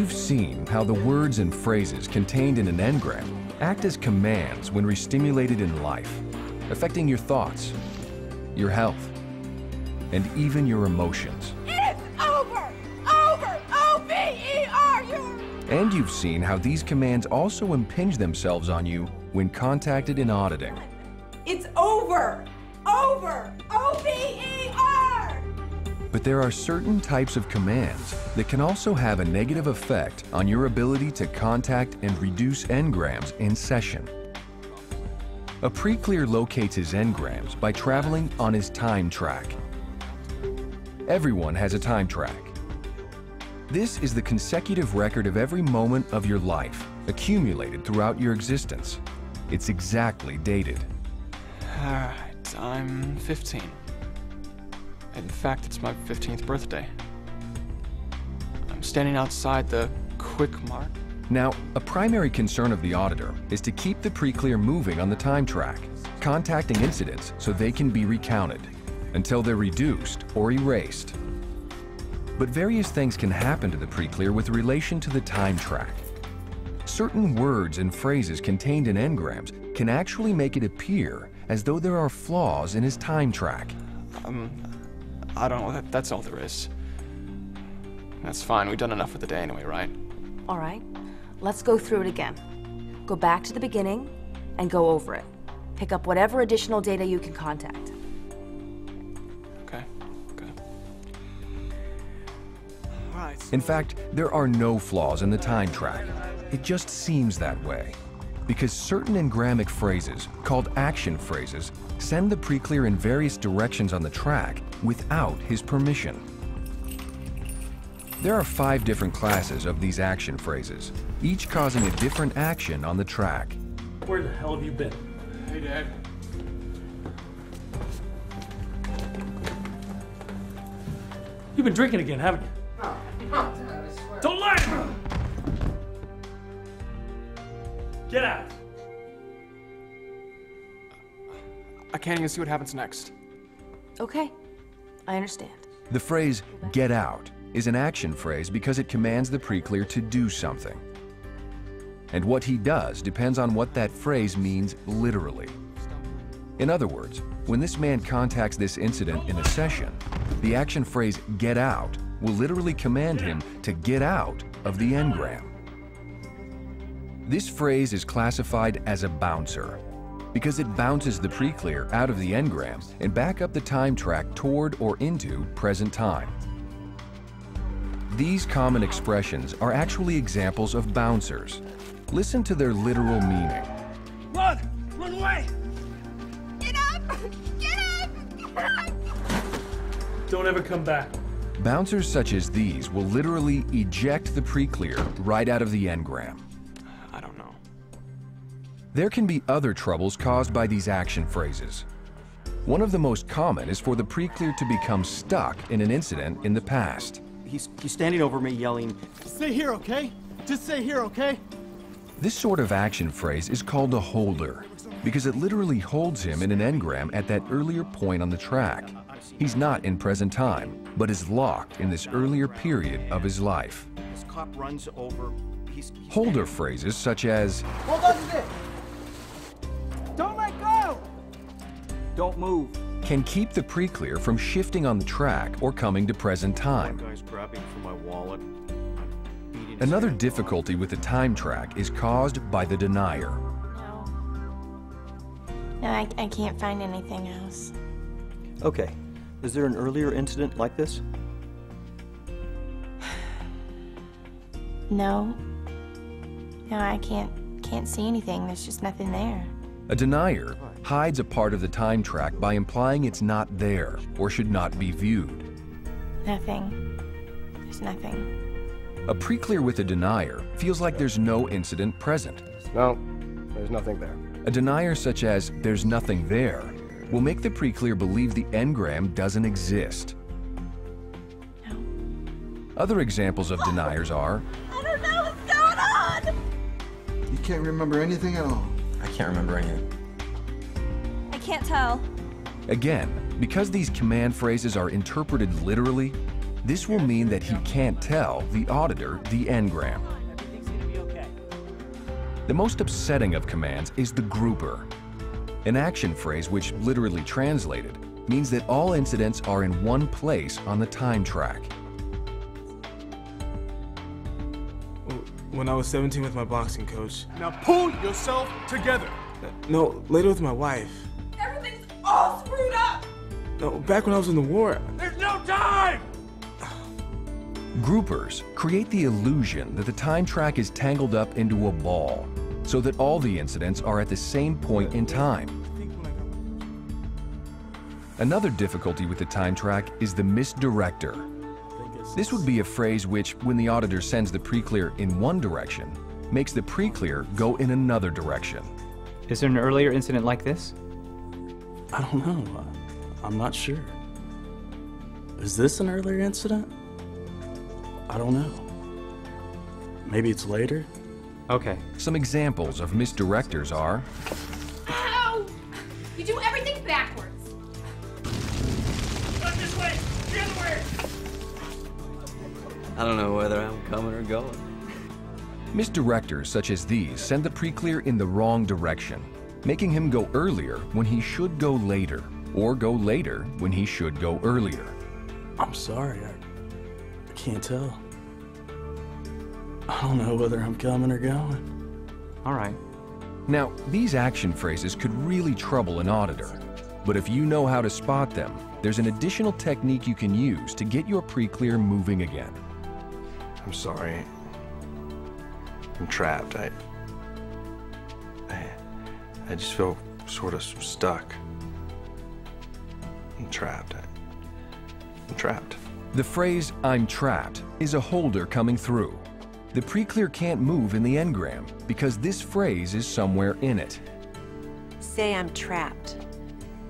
You've seen how the words and phrases contained in an engram act as commands when restimulated in life, affecting your thoughts, your health, and even your emotions. It's over! Over! O-V-E-R! And you've seen how these commands also impinge themselves on you when contacted in auditing. It's over! Over! O-V-E-R! But there are certain types of commands that can also have a negative effect on your ability to contact and reduce engrams in session. A pre-clear locates his engrams by traveling on his time track. Everyone has a time track. This is the consecutive record of every moment of your life, accumulated throughout your existence. It's exactly dated. All right, I'm 15. In fact, it's my 15th birthday. I'm standing outside the Quick Mart. Now, a primary concern of the auditor is to keep the pre-clear moving on the time track, contacting incidents so they can be recounted until they're reduced or erased. But various things can happen to the pre-clear with relation to the time track. Certain words and phrases contained in engrams can actually make it appear as though there are flaws in his time track. I don't know, that's all there is. That's fine, we've done enough for the day anyway, right? All right, let's go through it again. Go back to the beginning and go over it. Pick up whatever additional data you can contact. Okay. All right. In fact, there are no flaws in the time track. It just seems that way, because certain engrammic phrases, called action phrases, send the pre-clear in various directions on the track without his permission. There are 5 different classes of these action phrases, each causing a different action on the track. Where the hell have you been? Hey, Dad. You've been drinking again, haven't you? No, Dad, I swear. Don't lie! Get out! I can't even see what happens next. Okay, I understand. The phrase, "get out," is an action phrase because it commands the pre-clear to do something. And what he does depends on what that phrase means literally. In other words, when this man contacts this incident in a session, the action phrase, "get out," will literally command him to get out of the engram. This phrase is classified as a bouncer because it bounces the pre-clear out of the engram and back up the time track toward or into present time. These common expressions are actually examples of bouncers. Listen to their literal meaning. Run! Run away! Get up! Get up! Get up! Don't ever come back. Bouncers such as these will literally eject the pre-clear right out of the engram. I don't know. There can be other troubles caused by these action phrases. One of the most common is for the pre-clear to become stuck in an incident in the past. He's standing over me yelling, "Stay here, okay? Just stay here, okay?" This sort of action phrase is called a holder because it literally holds him in an engram at that earlier point on the track. He's not in present time, but is locked in this earlier period of his life. this cop runs over. He's Holder phrases such as, Hold on to this! Don't let go! don't move. can keep the pre-clear from shifting on the track or coming to present time. Guy's grabbing for my wallet. Beating his Another head. difficulty with the time track is caused by the denier. No, I can't find anything else. Okay. Is there an earlier incident like this? No. No, I can't see anything. There's just nothing there. A denier hides a part of the time track by implying it's not there or should not be viewed. Nothing. There's nothing. A pre-clear with a denier feels like there's no incident present. No, there's nothing there. A denier such as "there's nothing there" will make the pre-clear believe the engram doesn't exist. No. Other examples of deniers are, I don't know what's going on! You can't remember anything at all. I can't remember anything. I can't tell. again, because these command phrases are interpreted literally, This will mean that he can't tell the auditor the engram. Everything's gonna be okay. The most upsetting of commands is the grouper. An action phrase which, literally translated, means that all incidents are in one place on the time track. When I was 17 with my boxing coach. Now pull yourself together. No, later with my wife. Everything's all screwed up! No, back when I was in the war. There's no time! Groupers create the illusion that the time track is tangled up into a ball, so that all the incidents are at the same point in time. Another difficulty with the time track is the misdirector. This would be a phrase which, when the auditor sends the pre-clear in one direction, makes the pre-clear go in another direction. Is there an earlier incident like this? I don't know. I'm not sure. Is this an earlier incident? I don't know. Maybe it's later? Okay. Some examples of misdirectors are... Ow! You do everything backwards. Not this way! The other way! I don't know whether I'm coming or going. Misdirectors such as these send the pre-clear in the wrong direction, making him go earlier when he should go later, or go later when he should go earlier. I'm sorry, I can't tell. I don't know whether I'm coming or going. All right. Now, these action phrases could really trouble an auditor, but if you know how to spot them, there's an additional technique you can use to get your pre-clear moving again. I'm sorry. I'm trapped. I just feel sort of stuck. I'm trapped. I'm trapped. The phrase, "I'm trapped," is a holder coming through. The pre-clear can't move in the engram because this phrase is somewhere in it. Say I'm trapped.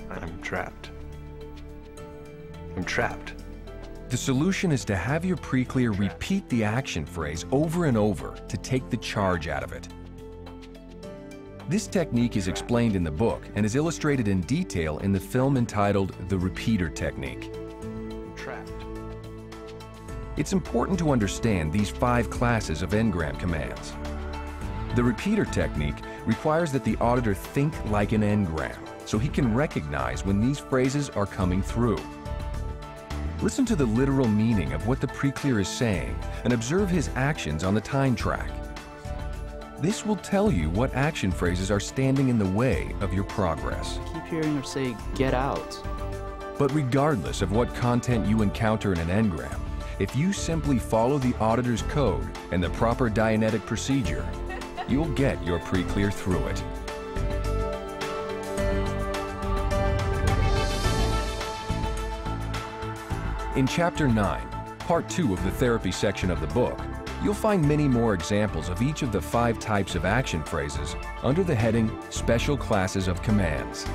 I'm trapped. I'm trapped. The solution is to have your pre-clear repeat the action phrase over and over to take the charge out of it. This technique is explained in the book and is illustrated in detail in the film entitled The Repeater Technique. I'm trapped. It's important to understand these 5 classes of engram commands. The repeater technique requires that the auditor think like an engram, so he can recognize when these phrases are coming through. Listen to the literal meaning of what the pre-clear is saying and observe his actions on the time track. This will tell you what action phrases are standing in the way of your progress. I keep hearing her say, "Get out." But regardless of what content you encounter in an engram, if you simply follow the auditor's code and the proper Dianetic procedure, you'll get your pre-clear through it. In Chapter 9, Part 2 of the therapy section of the book, you'll find many more examples of each of the 5 types of action phrases under the heading Special Classes of Commands.